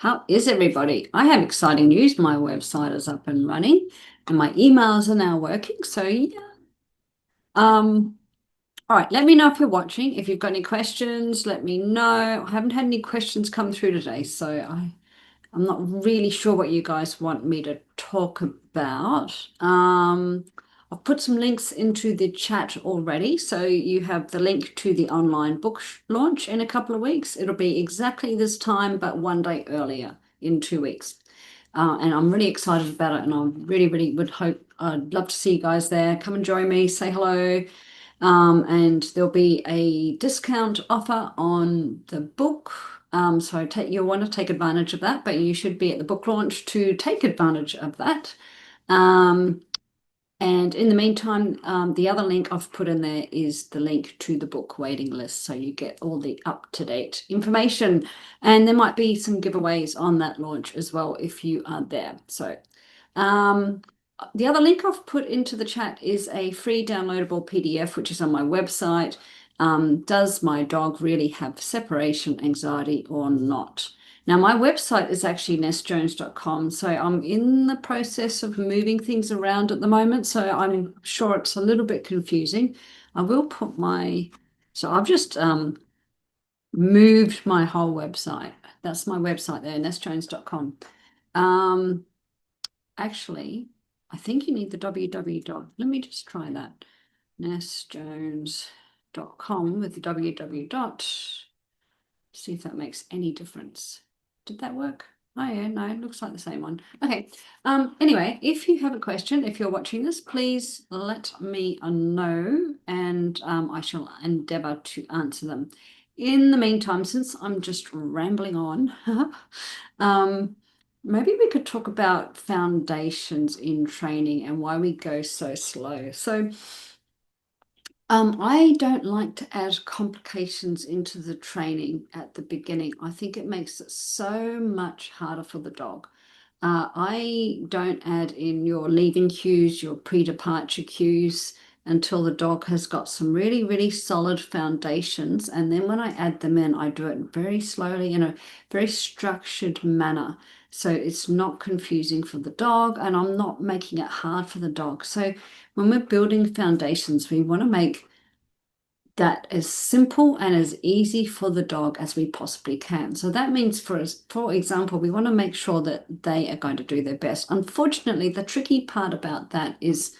How is everybody? I have exciting news. My website is up and running and my emails are now working. So yeah. All right, let me know if you're watching. If you've got any questions, let me know. I haven't had any questions come through today, so I'm not really sure what you guys want me to talk about. I've put some links into the chat already. So you have the link to the online book launch in a couple of weeks. It'll be exactly this time, but one day earlier in 2 weeks. And I'm really excited about it. And I really, really I'd love to see you guys there. Come and join me, say hello. And there'll be a discount offer on the book. So you'll want to take advantage of that, but you should be at the book launch to take advantage of that. And in the meantime, the other link I've put in there is the link to the book waiting list. So you get all the up-to-date information. And there might be some giveaways on that launch as well if you are there. So the other link I've put into the chat is a free downloadable PDF, which is on my website. Does my dog really have separation anxiety or not? Now, my website is actually nessjones.com, so I'm in the process of moving things around at the moment, so I'm sure it's a little bit confusing. I will put so I've just moved my whole website. That's my website there, nessjones.com. Actually, I think you need the www. Let me just try that. nessjones.com with the www. See if that makes any difference. Did that work? Oh yeah, no, it looks like the same one. Okay. Anyway, if you have a question, if you're watching this, please let me know and I shall endeavor to answer them. In the meantime, since I'm just rambling on, maybe we could talk about foundations in training and why we go so slow. So I don't like to add complications into the training at the beginning. I think it makes it so much harder for the dog. I don't add in your leaving cues, your pre-departure cues until the dog has got some really, really solid foundations. And then when I add them in, I do it very slowly in a very structured manner. So it's not confusing for the dog and I'm not making it hard for the dog. So when we're building foundations, we want to make that as simple and as easy for the dog as we possibly can. So that means for example, we want to make sure that they are going to do their best. Unfortunately, the tricky part about that is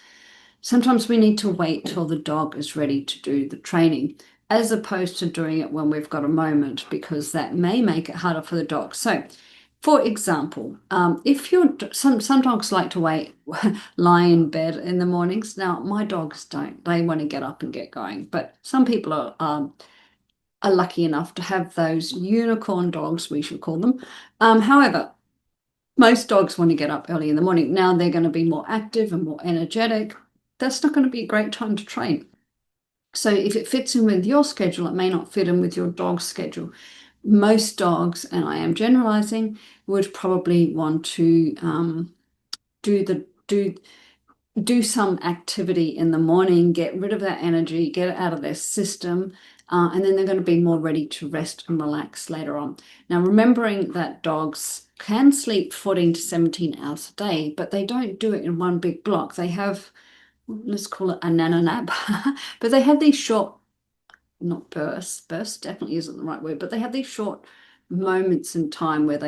sometimes we need to wait till the dog is ready to do the training, as opposed to doing it when we've got a moment, because that may make it harder for the dog. So for example, if some dogs like to lie in bed in the mornings. Now, my dogs don't. They want to get up and get going. But some people are lucky enough to have those unicorn dogs, we should call them. However, most dogs want to get up early in the morning. Now they're going to be more active and more energetic. That's not going to be a great time to train. So if it fits in with your schedule, it may not fit in with your dog's schedule. Most dogs, and I am generalizing, would probably want to do some activity in the morning, get rid of that energy, get it out of their system, and then they're going to be more ready to rest and relax later on. Now, remembering that dogs can sleep 14 to 17 hours a day, but they don't do it in one big block. They have, let's call it a nano nap, but they have these short, not bursts definitely isn't the right word, but they have these short moments in time where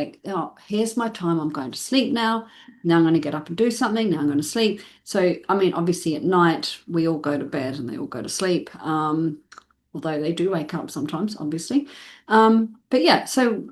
here's my time, I'm going to sleep now I'm going to get up and do something, now I'm going to sleep. So I mean, obviously at night we all go to bed and they all go to sleep, although they do wake up sometimes, obviously. But yeah, so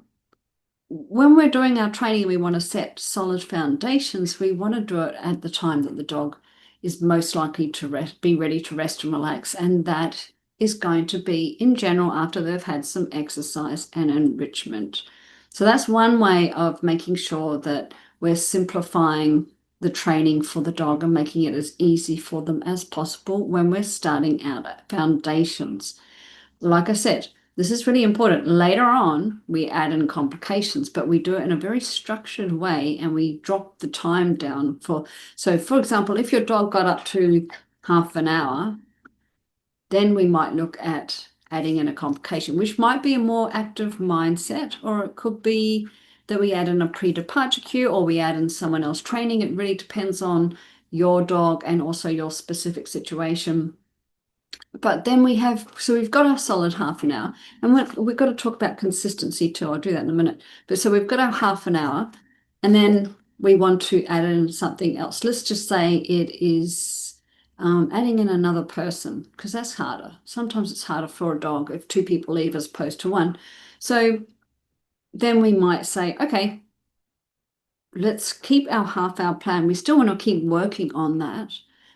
when we're doing our training, we want to set solid foundations. We want to do it at the time that the dog is most likely to be ready to rest and relax, and that is going to be in general after they've had some exercise and enrichment. So that's one way of making sure that we're simplifying the training for the dog and making it as easy for them as possible when we're starting out at foundations. Like I said, this is really important. Later on, we add in complications, but we do it in a very structured way and we drop the time down so for example, if your dog got up to half an hour, then we might look at adding in a complication, which might be a more active mindset, or it could be that we add in a pre-departure cue or we add in someone else training. It really depends on your dog and also your specific situation. But then we've got our solid half an hour, and we've got to talk about consistency too. I'll do that in a minute. But so we've got our half an hour, and then we want to add in something else. Let's just say it is adding in another person, because that's harder. Sometimes it's harder for a dog if two people leave as opposed to one. So then we might say, okay, let's keep our half-hour plan. We still want to keep working on that,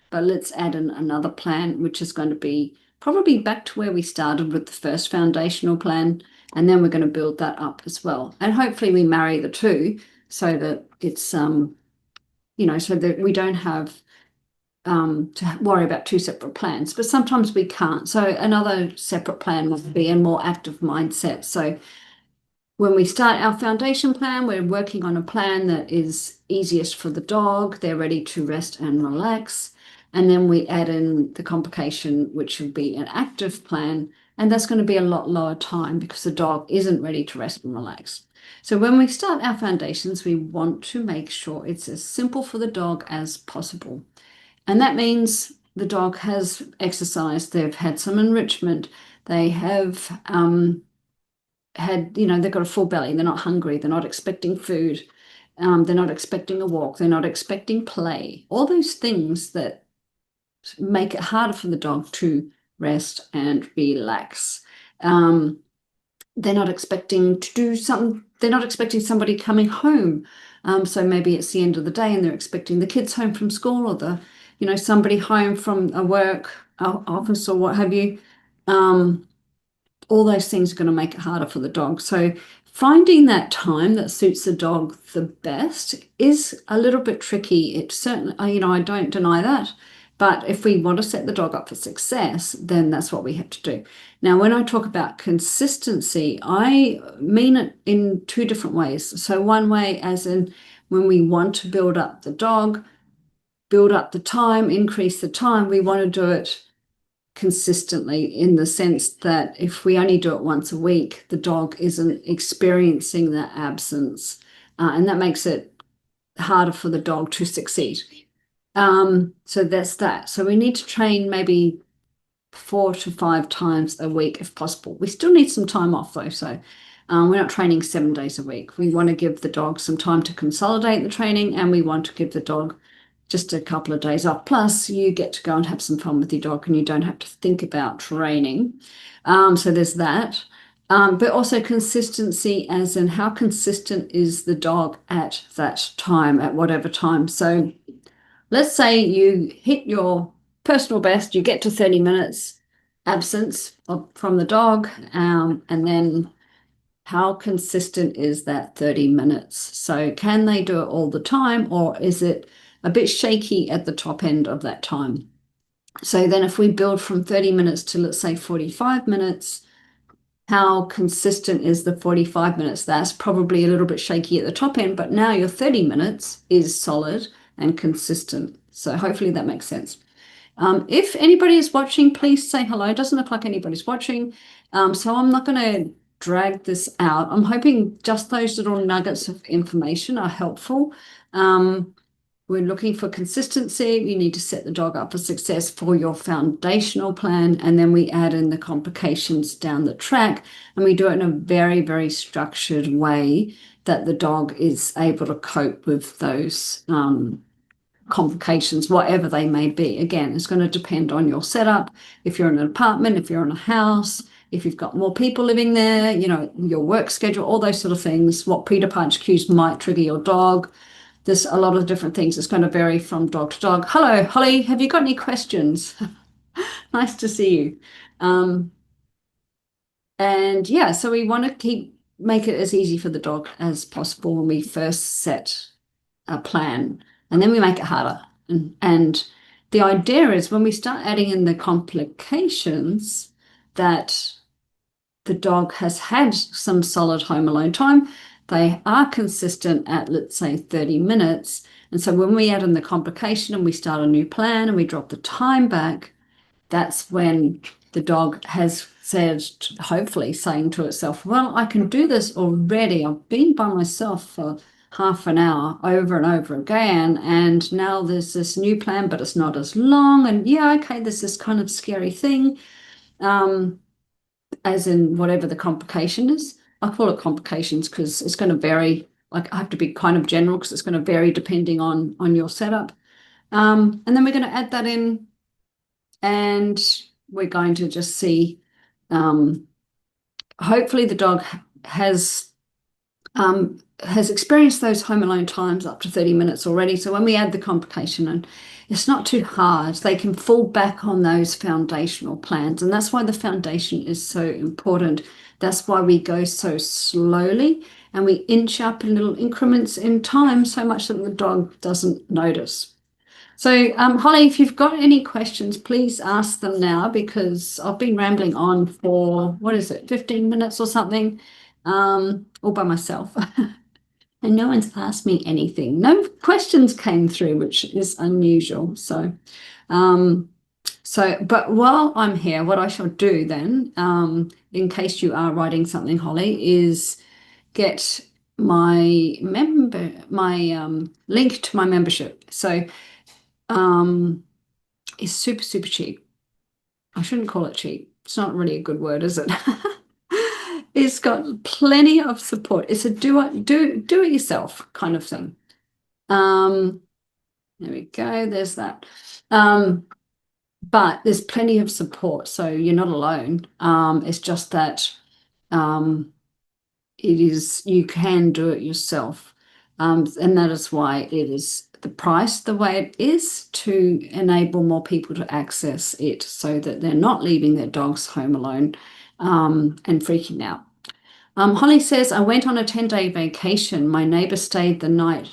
but let's add in another plan, which is going to be probably back to where we started with the first foundational plan, and then we're going to build that up as well. And hopefully we marry the two so that it's, so that we don't have to worry about two separate plans, but sometimes we can't. So another separate plan would be a more active mindset. So when we start our foundation plan, we're working on a plan that is easiest for the dog. They're ready to rest and relax. And then we add in the complication, which would be an active plan. And that's going to be a lot lower time because the dog isn't ready to rest and relax. So when we start our foundations, we want to make sure it's as simple for the dog as possible. And that means the dog has exercised, they've had some enrichment, they have they've got a full belly, they're not hungry, they're not expecting food, they're not expecting a walk, they're not expecting play, all those things that make it harder for the dog to rest and relax. They're not expecting to do something, they're not expecting somebody coming home. So maybe it's the end of the day and they're expecting the kids home from school or somebody home from a work office or what have you. All those things are going to make it harder for the dog. So finding that time that suits the dog the best is a little bit tricky. It certainly, I don't deny that. But if we want to set the dog up for success, then that's what we have to do. Now, when I talk about consistency, I mean it in two different ways. So one way as in when we want to build up the dog, build up the time, increase the time, we want to do it consistently in the sense that if we only do it once a week, the dog isn't experiencing that absence, and that makes it harder for the dog to succeed. So that's that. So we need to train maybe 4 to 5 times a week if possible. We still need some time off though, so we're not training 7 days a week. We want to give the dog some time to consolidate the training, and we want to give the dog just a couple of days off. Plus, you get to go and have some fun with your dog and you don't have to think about training. So there's that. But also consistency as in how consistent is the dog at that time, at whatever time. So let's say you hit your personal best, you get to 30 minutes absence from the dog, and then how consistent is that 30 minutes? So can they do it all the time, or is it a bit shaky at the top end of that time? So then if we build from 30 minutes to, let's say, 45 minutes, how consistent is the 45 minutes? That's probably a little bit shaky at the top end, but now your 30 minutes is solid and consistent. So hopefully that makes sense. If anybody is watching, please say hello. It doesn't look like anybody's watching. So I'm not going to drag this out. I'm hoping just those little nuggets of information are helpful. We're looking for consistency. You need to set the dog up for success for your foundational plan, and then we add in the complications down the track, and we do it in a very, very structured way that the dog is able to cope with those complications, whatever they may be. Again, it's going to depend on your setup. If you're in an apartment, if you're in a house, if you've got more people living there, your work schedule, all those sort of things, what pre-departure cues might trigger your dog. There's a lot of different things. It's going to vary from dog to dog. Hello, Holly, have you got any questions? Nice to see you. And yeah, so we want to make it as easy for the dog as possible when we first set a plan, and then we make it harder. And the idea is when we start adding in the complications that the dog has had some solid home alone time, they are consistent at, let's say, 30 minutes. And so when we add in the complication and we start a new plan and we drop the time back, that's when the dog has said, hopefully saying to itself, well, I can do this already. I've been by myself for half an hour over and over again, and now there's this new plan, but it's not as long. And yeah, okay, there's this kind of scary thing, as in whatever the complication is. I call it complications because it's going to vary. Like I have to be kind of general because it's going to vary depending on your setup. And then we're going to add that in, and we're going to just see. Hopefully, the dog has experienced those home alone times up to 30 minutes already. So when we add the complication in, it's not too hard. They can fall back on those foundational plans. And that's why the foundation is so important. That's why we go so slowly and we inch up in little increments in time so much that the dog doesn't notice. So, Holly, if you've got any questions, please ask them now because I've been rambling on for, 15 minutes or something, all by myself. And no one's asked me anything. No questions came through, which is unusual. But while I'm here, what I shall do then, in case you are writing something, Holly, is get my link to my membership. So it's super, super cheap. I shouldn't call it cheap. It's not really a good word, is it? It's got plenty of support. It's a do it yourself kind of thing. There we go. There's that. But there's plenty of support, so you're not alone. It's just that you can do it yourself. And that is why it is the price the way it is, to enable more people to access it so that they're not leaving their dogs home alone and freaking out. Holly says, I went on a 10-day vacation. My neighbor stayed the night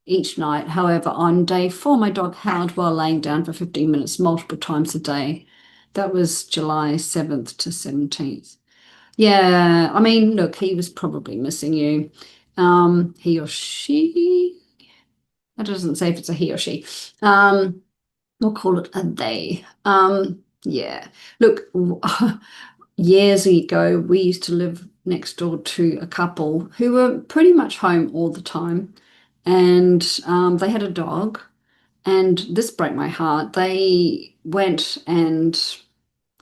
each night. However, on day 4, my dog howled while laying down for 15 minutes multiple times a day. That was July 7th to 17th. Yeah, I mean, look, he was probably missing you. He or she. That doesn't say if it's a he or she. We'll call it a they. Yeah. Look, years ago, we used to live next door to a couple who were pretty much home all the time. And they had a dog. And this broke my heart. They went and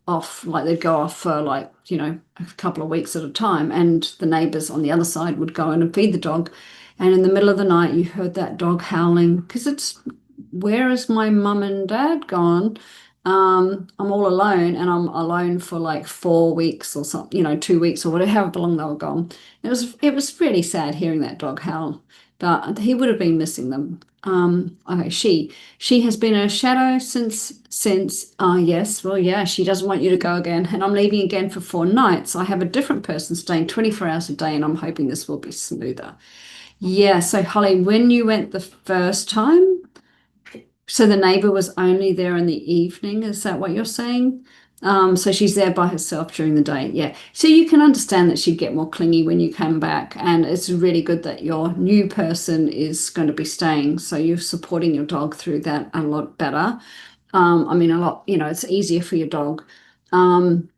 off, like they'd go off for like, a couple of weeks at a time. And the neighbors on the other side would go in and feed the dog. And in the middle of the night, you heard that dog howling because where is my mum and dad gone? I'm all alone, and I'm alone for like 4 weeks or something, 2 weeks or whatever, however long they were gone. It was really sad hearing that dog howl, but he would have been missing them. Okay, she has been a shadow since yes, well, yeah, she doesn't want you to go again, and I'm leaving again for 4 nights. I have a different person staying 24 hours a day, and I'm hoping this will be smoother. Yeah, so Holly, when you went the first time, so the neighbor was only there in the evening, is that what you're saying? So she's there by herself during the day. Yeah. So you can understand that she'd get more clingy when you come back. And it's really good that your new person is going to be staying. So you're supporting your dog through that a lot better. I mean, a lot, it's easier for your dog. And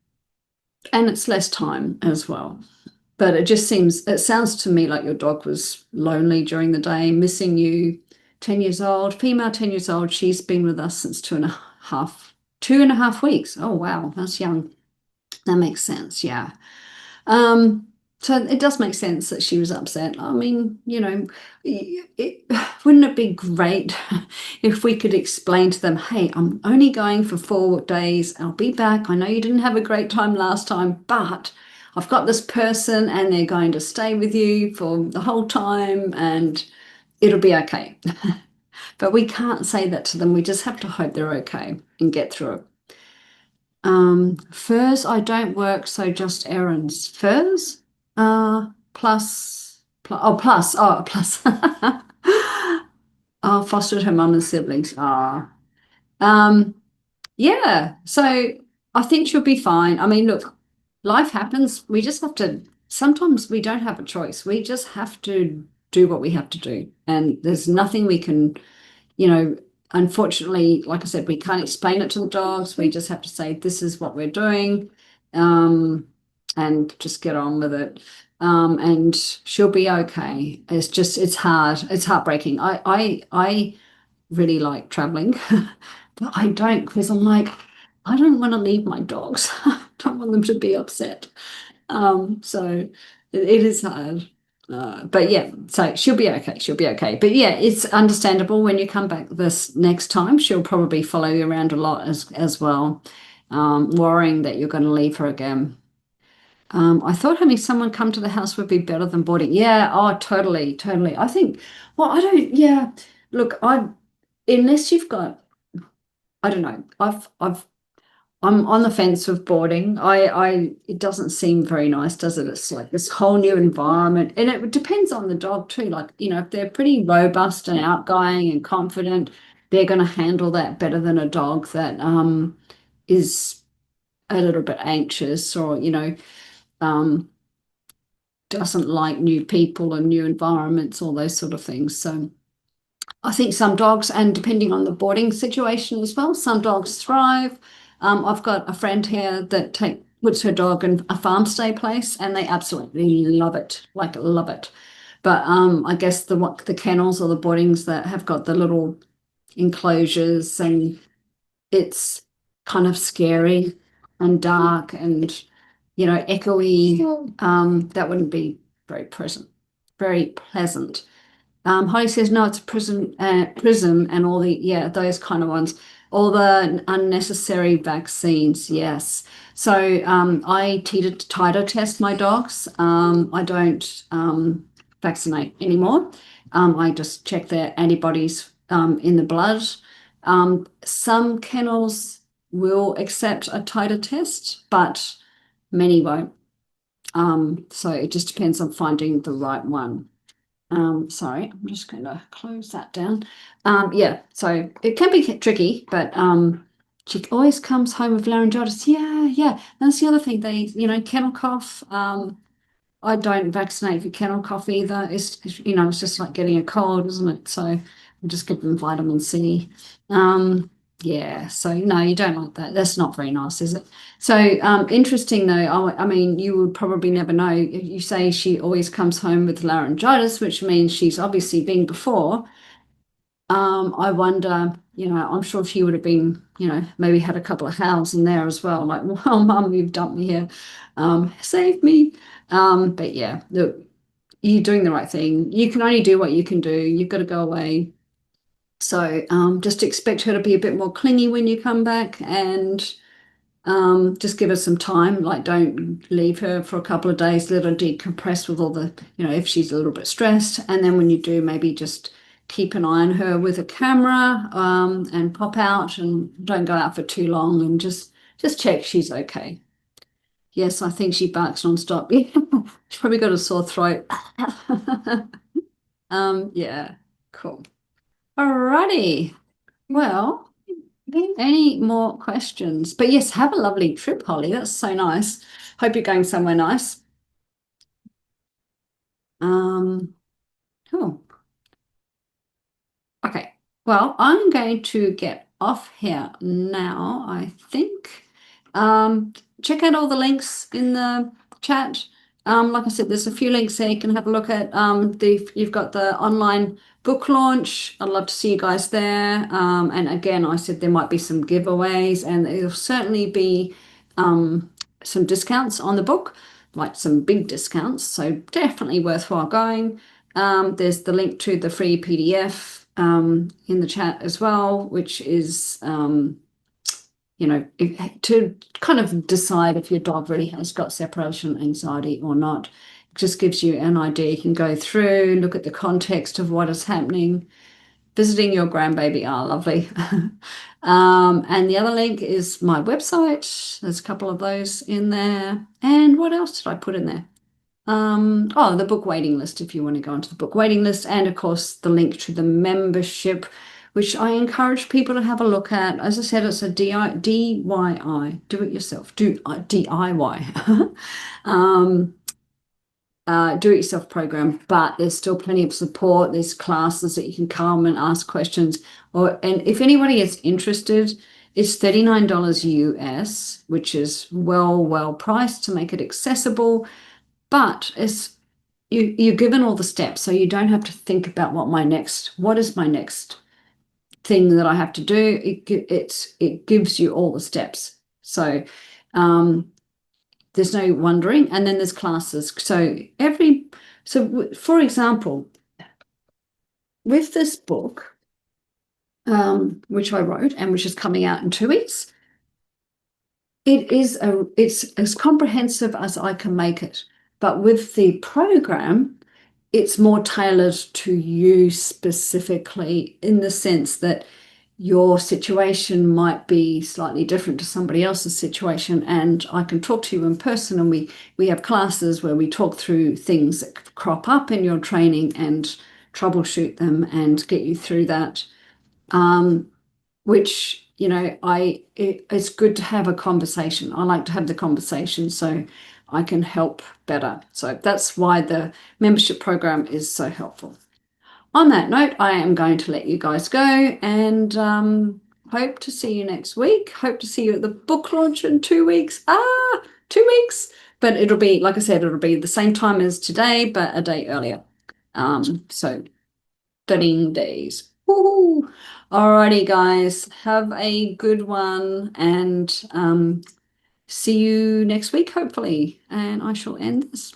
it's less time as well. But it sounds to me like your dog was lonely during the day, missing you. 10 years old, female 10 years old. She's been with us since 2.5 weeks. Oh, wow, that's young. That makes sense, yeah. So it does make sense that she was upset. I mean, wouldn't it be great if we could explain to them, hey, I'm only going for 4 days. I'll be back. I know you didn't have a great time last time, but I've got this person and they're going to stay with you for the whole time and it'll be okay. But we can't say that to them. We just have to hope they're okay and get through it. Furs, I don't work, so just errands. Furs? Plus. Oh, fostered her mum and siblings. Yeah, so I think she'll be fine. I mean, look, life happens. We just have to, sometimes we don't have a choice. We just have to do what we have to do. And there's nothing we can, unfortunately, like I said, we can't explain it to the dogs. We just have to say, this is what we're doing. and just get on with it. And she'll be okay. It's hard. It's heartbreaking. I really like traveling, but I don't because I'm like, I don't want to leave my dogs. I don't want them to be upset. So it is hard. But yeah, so she'll be okay. She'll be okay. But yeah, it's understandable when you come back this next time. She'll probably follow you around a lot as well, worrying that you're going to leave her again. I thought having someone come to the house would be better than boarding. Yeah, oh, totally, totally. I think, well, I don't, yeah. Look, unless you've got, I don't know, I'm on the fence with boarding. It doesn't seem very nice, does it? It's like this whole new environment, and it depends on the dog too. Like, if they're pretty robust and outgoing and confident, they're going to handle that better than a dog that is a little bit anxious or um, doesn't like new people and new environments, all those sort of things. So I think some dogs, and depending on the boarding situation as well, some dogs thrive. I've got a friend here that puts her dog in a farm stay place, and they absolutely love it, like love it. But I guess the kennels or the boardings that have got the little enclosures, and it's kind of scary and dark and echoey. That wouldn't be very pleasant. Holly says, no, it's a prism and all those kind of ones. All the unnecessary vaccines, yes. So I titer test my dogs. I don't vaccinate anymore. I just check their antibodies in the blood. Some kennels will accept a titer test, but many won't. So it just depends on finding the right one. Sorry, I'm just going to close that down. Yeah, so it can be tricky, but she always comes home with laryngitis. Yeah, yeah. That's the other thing. Kennel cough. I don't vaccinate for kennel cough either. It's just like getting a cold, isn't it? So I just give them vitamin C. Yeah, so no, you don't like that. That's not very nice, is it? So interesting though. I mean, you would probably never know. You say she always comes home with laryngitis, which means she's obviously been before. I wonder, I'm sure she would have been, maybe had a couple of howls in there as well, like, well, Mum, you've dumped me here. Save me. But yeah, look, you're doing the right thing. You can only do what you can do. You've got to go away. So just expect her to be a bit more clingy when you come back, and just give her some time. Like, don't leave her for a couple of days, let her decompress with all the, if she's a little bit stressed. And then when you do, maybe just keep an eye on her with a camera and pop out, and don't go out for too long, and just check she's okay. Yes, I think she barks nonstop. Yeah, she's probably got a sore throat. Yeah, cool. Alrighty. Well, any more questions? But yes, have a lovely trip, Holly. That's so nice. Hope you're going somewhere nice. Um, cool. Okay. Well, I'm going to get off here now, I think. Um, Check out all the links in the chat. Like I said, there's a few links there you can have a look at. You've got the online book launch. I'd love to see you guys there. And again, I said there might be some giveaways, and there'll certainly be some discounts on the book, like some big discounts. So definitely worthwhile going. There's the link to the free PDF in the chat as well, which is to kind of decide if your dog really has got separation anxiety or not. It just gives you an idea. You can go through, look at the context of what is happening. Visiting your grandbaby, lovely. And the other link is my website. There's a couple of those in there. And what else did I put in there? The book waiting list, if you want to go onto the book waiting list, and of course the link to the membership, which I encourage people to have a look at. As I said, it's a DIY, do it yourself, DIY, do it yourself program, but there's still plenty of support. There's classes that you can come and ask questions, and if anybody is interested, It's $39 US, which is well priced to make it accessible, but you're given all the steps, so you don't have to think about what is my next thing that I have to do. It gives you all the steps. So there's no wondering. And then there's classes. So for example, with this book, which I wrote and which is coming out in 2 weeks, it's as comprehensive as I can make it. But with the program, it's more tailored to you specifically, in the sense that your situation might be slightly different to somebody else's situation, and I can talk to you in person, and we have classes where we talk through things that crop up in your training and troubleshoot them and get you through that. Which, it's good to have a conversation. I like to have the conversation so I can help better. So that's why the membership program is so helpful. On that note, I am going to let you guys go, and hope to see you next week. Hope to see you at the book launch in 2 weeks. 2 weeks. But it'll be, like I said, it'll be the same time as today, but a day earlier. So 13 days. Woohoo! Alrighty, guys. Have a good one, and see you next week, hopefully. And I shall end this.